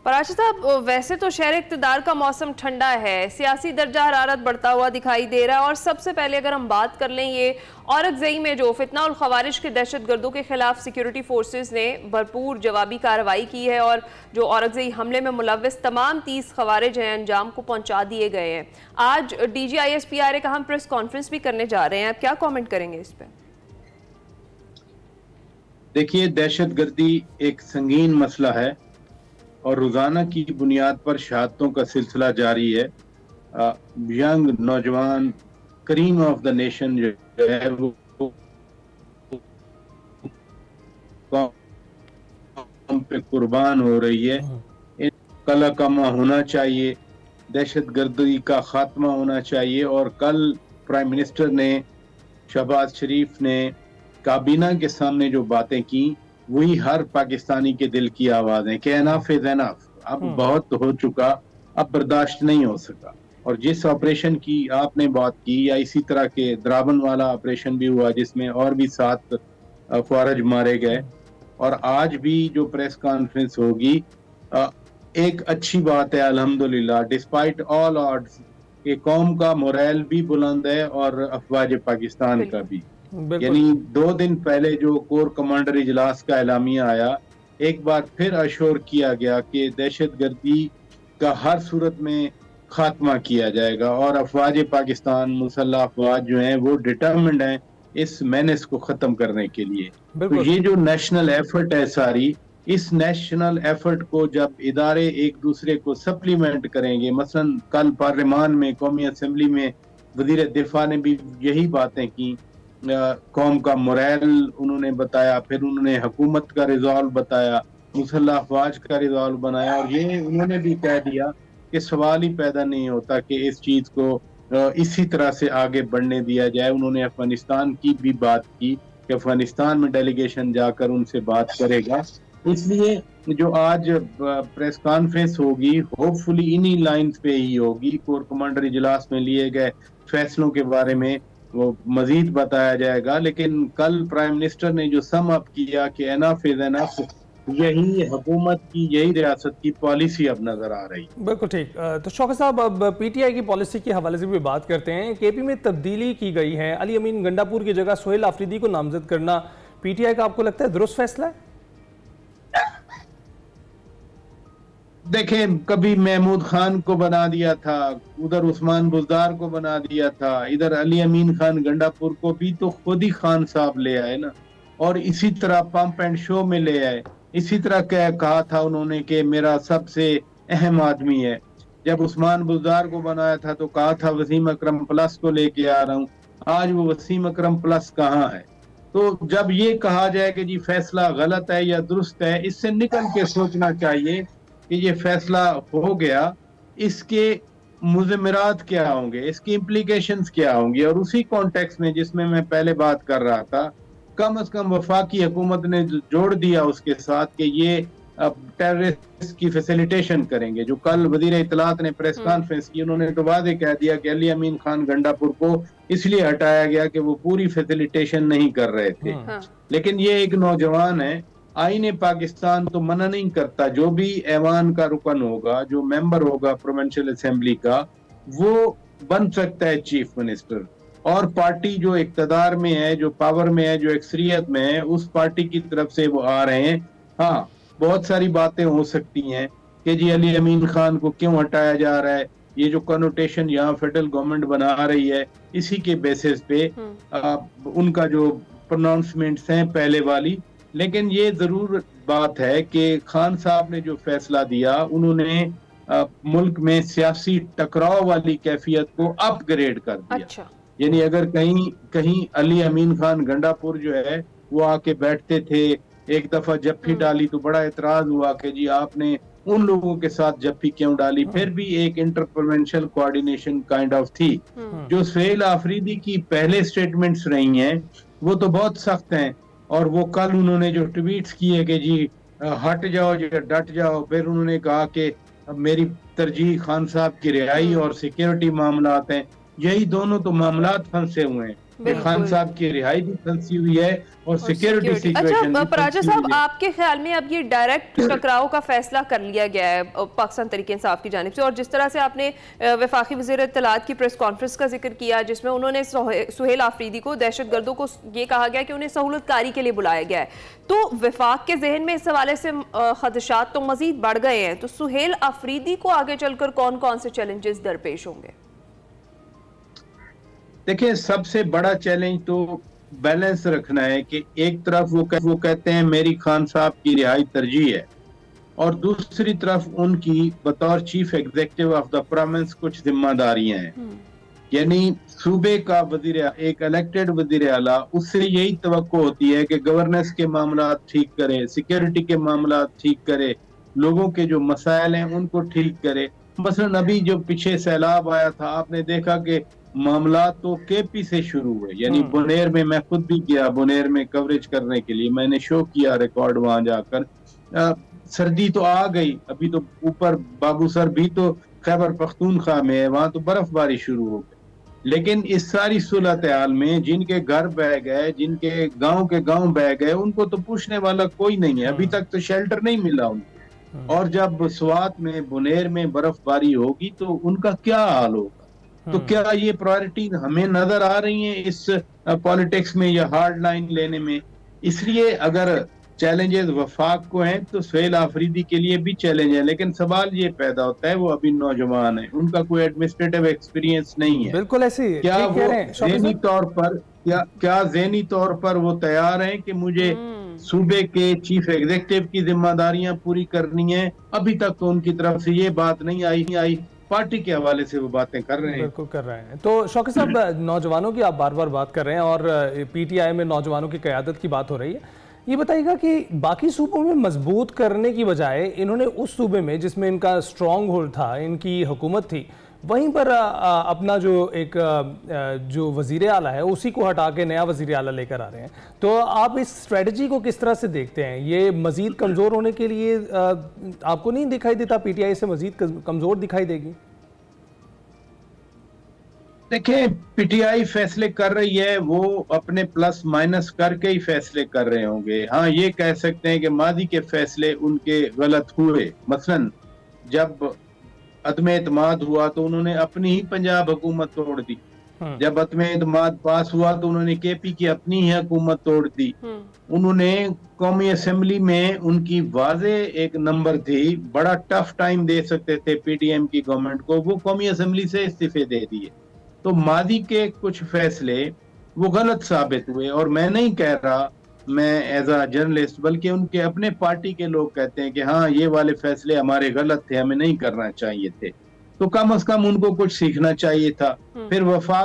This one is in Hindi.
पराशा साहब, वैसे तो शहर इक़्तिदार का मौसम ठंडा है, सियासी दर्जा हरारत बढ़ता हुआ दिखाई दे रहा है और सबसे पहले अगर हम बात कर लें ये औरंगज़ई में जो फितना और ख़वारिज के दहशतगर्दों के खिलाफ सिक्योरिटी फोर्सेस ने भरपूर जवाबी कार्रवाई की है और जो औरंगज़ई हमले में मुलव्वस तमाम 30 ख़वारिज हैं अंजाम को पहुँचा दिए गए हैं। आज DGISPRA का हम प्रेस कॉन्फ्रेंस भी करने जा रहे हैं, आप क्या कॉमेंट करेंगे इस पर? देखिए, दहशतगर्दी एक संगीन मसला है और रोजाना की बुनियाद पर शहादतों का सिलसिला जारी है। यंग नौजवान करीम ऑफ द नेशन जो है वो कौम पे कुर्बान हो रही है। कल कमा होना चाहिए, दहशतगर्दी का खात्मा होना चाहिए। और कल प्राइम मिनिस्टर ने, शहबाज शरीफ ने काबीना के सामने जो बातें की वही हर पाकिस्तानी के दिल की आवाज है कि एनफ इज एनफ, अब बहुत हो चुका, अब बर्दाश्त नहीं हो सका। और जिस ऑपरेशन की आपने बात की, या इसी तरह के द्राबन वाला ऑपरेशन भी हुआ जिसमें और भी 7 ख्वारिज मारे गए, और आज भी जो प्रेस कॉन्फ्रेंस होगी, एक अच्छी बात है अल्हम्दुलिल्लाह, डिस्पाइट ऑल ऑड्स, कि कौम का मोरल भी बुलंद है और अफवाज पाकिस्तान का भी। यानी 2 दिन पहले जो कोर कमांडर इजलास का एलामिया आया, एक बार फिर अश्योर किया गया कि दहशतगर्दी का हर सूरत में खात्मा किया जाएगा और अफवाज पाकिस्तान, मुसल्लह अफवाज जो हैं वो डिटर्मिन्ड हैं इस मेनेस को खत्म करने के लिए। तो ये जो नेशनल एफर्ट है सारी, इस नेशनल एफर्ट को जब इदारे एक दूसरे को सप्लीमेंट करेंगे, मसलन कल पार्लियामान में, कौमी असम्बली में वजीर दिफा ने भी यही बातें की, कौम का मोरल उन्होंने बताया, फिर उन्होंने हुकूमत का रिजॉल्व बताया, मुसल्लह अफवाज का रिजॉल्व बनाया, और ये उन्होंने भी कह दिया कि सवाल ही पैदा नहीं होता कि इस चीज को इसी तरह से आगे बढ़ने दिया जाए। उन्होंने अफगानिस्तान की भी बात की कि अफगानिस्तान में डेलीगेशन जाकर उनसे बात करेगा। इसलिए जो आज प्रेस कॉन्फ्रेंस होगी, होपफुली इन्हीं लाइंस पे ही होगी। कोर कमांडर इजलास में लिए गए फैसलों के बारे में वो मजीद बताया जाएगा, लेकिन कल प्राइम मिनिस्टर ने जो सम अप किया कि एनफ इज एनफ, यही हुकूमत की, यही रियासत की पॉलिसी अब नजर आ रही। बिल्कुल ठीक। तो शौकत साहब, अब PTI की पॉलिसी के हवाले से भी बात करते हैं। KP में तब्दीली की गई है, अली अमीन गंडापुर की जगह सोहेल आफरीदी को नामजद करना PTI का आपको लगता है दुरुस्त फैसला है? देखें, कभी महमूद खान को बना दिया था, उधर उस्मान बुज़दार को बना दिया था, इधर अली अमीन खान गंडापुर को भी तो खुद ही खान साहब ले आए ना, और इसी तरह पंप एंड शो में ले आए। इसी तरह कहा था उन्होंने कि मेरा सबसे अहम आदमी है। जब उस्मान बुज़दार को बनाया था तो कहा था वसीम अकरम प्लस को लेके आ रहा हूँ। आज वो वसीम अकरम प्लस कहाँ है? तो जब ये कहा जाए कि जी फैसला गलत है या दुरुस्त है, इससे निकल के सोचना चाहिए कि ये फैसला हो गया, इसके मुज़म्मिरात क्या होंगे, इसकी इम्प्लीकेशंस क्या होंगी। और उसी कॉन्टेक्स्ट में जिसमें मैं पहले बात कर रहा था, कम से कम वफाकी हुकूमत ने जोड़ दिया उसके साथ कि ये टेररिस्ट की फैसिलिटेशन करेंगे। जो कल वजीर इत्तलात ने प्रेस कॉन्फ्रेंस की, उन्होंने तो वादे कह दिया कि अली अमीन खान गंडापुर को इसलिए हटाया गया कि वो पूरी फैसिलिटेशन नहीं कर रहे थे। लेकिन ये एक नौजवान है, आईने पाकिस्तान तो मना नहीं करता, जो भी ऐवान का रुकन होगा, जो मेंबर होगा प्रोविंशियल असेंबली का, वो बन सकता है चीफ मिनिस्टर। और पार्टी जो इक्तदार में है, जो पावर में है, जो एक्सरियत में है, उस पार्टी की तरफ से वो आ रहे हैं। हाँ, बहुत सारी बातें हो सकती हैं कि जी अली अमीन खान को क्यों हटाया जा रहा है, ये जो कनोटेशन यहाँ फेडरल गवर्नमेंट बना रही है, इसी के बेसिस पे उनका जो प्रोनाउंसमेंट्स हैं पहले वाली। लेकिन ये जरूर बात है कि खान साहब ने जो फैसला दिया, उन्होंने मुल्क में सियासी टकराव वाली कैफियत को अपग्रेड कर दिया। अच्छा। यानी अगर कहीं अली अमीन खान गंडापुर जो है वो आके बैठते थे, एक दफा जफ्फी डाली तो बड़ा एतराज हुआ कि जी आपने उन लोगों के साथ जफ्फी क्यों डाली। फिर भी एक inter provincial coordination kind of थी। जो सोहेल आफरीदी की पहले स्टेटमेंट्स रही हैं वो तो बहुत सख्त हैं, और वो कल उन्होंने जो ट्वीट्स किए कि जी हट जाओ या डट जाओ, फिर उन्होंने कहा कि मेरी तरजीह खान साहब की रिहाई और सिक्योरिटी मामलात हैं। यही दोनों तो मामलात फंसे हुए हैं। खान साहब की रिहाई भी फंसी हुई है और सिक्योरिटी सिचुएशन। अच्छा पराजा साहब, आपके ख्याल में अब ये डायरेक्ट टकराव का फैसला कर लिया गया है पाकिस्तान तहरीक इंसाफ की जानिब से, और जिस तरह से आपने वफाकी वज़ीर इत्तलात की प्रेस कॉन्फ्रेंस का जिक्र किया जिसमें उन्होंने सुहेल आफरीदी को, दहशतगर्दों को ये कहा गया कि उन्हें सहूलतकारी के लिए बुलाया गया है, तो वफाक के जहन में इस हवाले से खदशात तो मजीद बढ़ गए हैं, तो सुहेल आफरीदी को आगे चलकर कौन कौन से चैलेंजेस दरपेश होंगे? देखिए, सबसे बड़ा चैलेंज तो बैलेंस रखना है कि एक तरफ वो कहते हैं मेरी खान साहब की रिहाई तरजीह है, और दूसरी तरफ उनकी बतौर chief executive of the province कुछ जिम्मेदारियां हैं। यानी सूबे का वजीर, एक इलेक्टेड वजीर आला, उससे यही तवक्को होती है कि गवर्नेंस के मामला ठीक करे, सिक्योरिटी के मामला ठीक करे, लोगों के जो मसाइल हैं उनको ठीक करे। मसलन अभी जो पीछे सैलाब आया था, आपने देखा कि मामला तो केपी से शुरू हुए, यानी बुनेर में मैं खुद भी गया, बुनेर में कवरेज करने के लिए, मैंने शो किया रिकॉर्ड वहां जाकर। सर्दी तो आ गई, अभी तो ऊपर बाबूसर भी तो खैबर पख्तूनख्वा में है, वहां तो बर्फबारी शुरू हो गई। लेकिन इस सारी सूरत हाल में जिनके घर बह गए, जिनके गांव के गांव बह गए, उनको तो पूछने वाला कोई नहीं है, अभी तक तो शेल्टर नहीं मिला उनको। और जब स्वात में, बुनेर में बर्फबारी होगी तो उनका क्या हाल होगा? तो क्या ये प्रायोरिटी हमें नजर आ रही है इस पॉलिटिक्स में या हार्ड लाइन लेने में? इसलिए अगर चैलेंजेस वफाक को हैं तो सुहेल आफरीदी के लिए भी चैलेंज है, लेकिन सवाल ये पैदा होता है वो अभी नौजवान है, उनका कोई एडमिनिस्ट्रेटिव एक्सपीरियंस नहीं है। बिल्कुल ऐसे ही, क्या वो ज़हनी तौर पर क्या ज़हनी तौर पर वो तैयार हैं कि मुझे सूबे के चीफ एग्जीक्यूटिव की जिम्मेदारियां पूरी करनी है? अभी तक तो उनकी तरफ से ये बात नहीं आई, पार्टी के हवाले से वो बातें कर रहे हैं। बिल्कुल कर रहे हैं। तो शौकत साहब, नौजवानों की आप बार बार बात कर रहे हैं और पीटीआई में नौजवानों की क़यादत की बात हो रही है, ये बताइएगा कि बाकी सूबों में मजबूत करने की बजाय इन्होंने उस सूबे में जिसमें इनका स्ट्रॉन्ग होल्ड था, इनकी हुकूमत थी, वहीं पर अपना जो वज़ीर आला है उसी को हटा के नया वज़ीर आला लेकर आ रहे हैं। तो आप इस स्ट्रेटजी को किस तरह से देखते हैं? ये मजीद कमज़ोर होने के लिए आपको नहीं दिखाई देता पीटीआई से मजीद कमज़ोर दिखाई देगी? देखिए, पीटीआई फैसले कर रही है, वो अपने प्लस माइनस करके ही फैसले कर रहे होंगे। हाँ, ये कह सकते हैं कि मादी के फैसले उनके गलत हुए। मसलन जब अदम एतमाद हुआ तो उन्होंने अपनी ही पंजाब हुकूमत तोड़ दी, जब अदम एतमाद पास हुआ तो उन्होंने केपी की अपनी ही हुकूमत तोड़ दी। उन्होंने कौमी असेंबली में, उनकी वाजे एक नंबर थी, बड़ा टफ टाइम दे सकते थे पीडीएम की गवर्नमेंट को, वो कौमी असेंबली से इस्तीफे दे दिए। तो मादी के कुछ फैसले वो गलत साबित हुए, और मैं नहीं कह रहा, मैं एज अ जर्नलिस्ट, बल्कि उनके अपने पार्टी के लोग कहते हैं कि हाँ, ये वाले फैसले हमारे गलत थे, हमें नहीं करना चाहिए थे। तो कम से कम उनको कुछ सीखना चाहिए था। फिर वफाक